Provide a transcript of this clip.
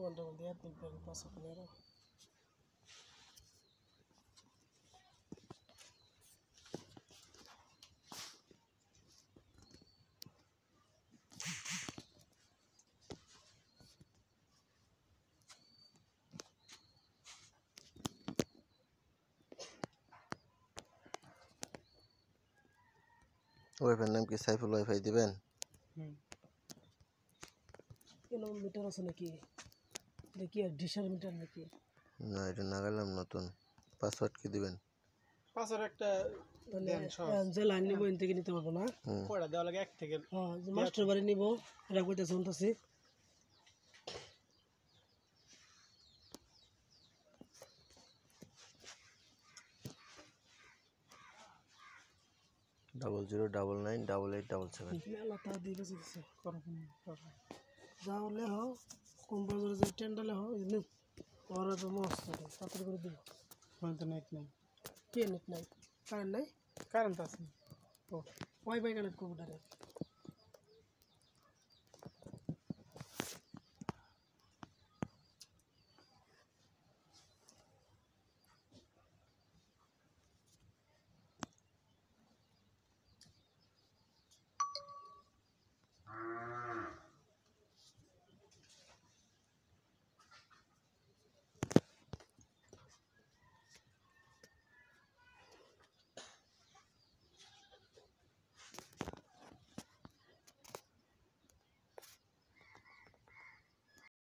ঘন্টার মধ্যে এত দিবেন 5-15 ওয়াইফাই নাম কি সাইফুল ওয়াইফাই দিবেন? কেন মিটার আছে নাকি দেখি আর ডিশার মিটার নাকি না এটা নাগালাম নতুন পাসওয়ার্ড কি দিবেন? পাসওয়ার্ড একটা দেন সব যে লাইন নিব এন থেকে নিতে পারবো না পড়া দেওয়া লাগে 1 থেকে হ্যাঁ মাস্টার বাড়ি নিব এটা কইতে শুনতাছি $009998877 আল্লাহ তা দিয়ে দিছে যাওলে হ কম্পিউটার যে টেন্ডালে হ ইনি ওরা তো মস্ত তাড়াতাড়ি করে দিব ফোন তো নেট নাই কে নেট নাই কারেন্ট নাই কারেন্ট আছে ওয়াইফাই কানেক্ট কম্পিউটারে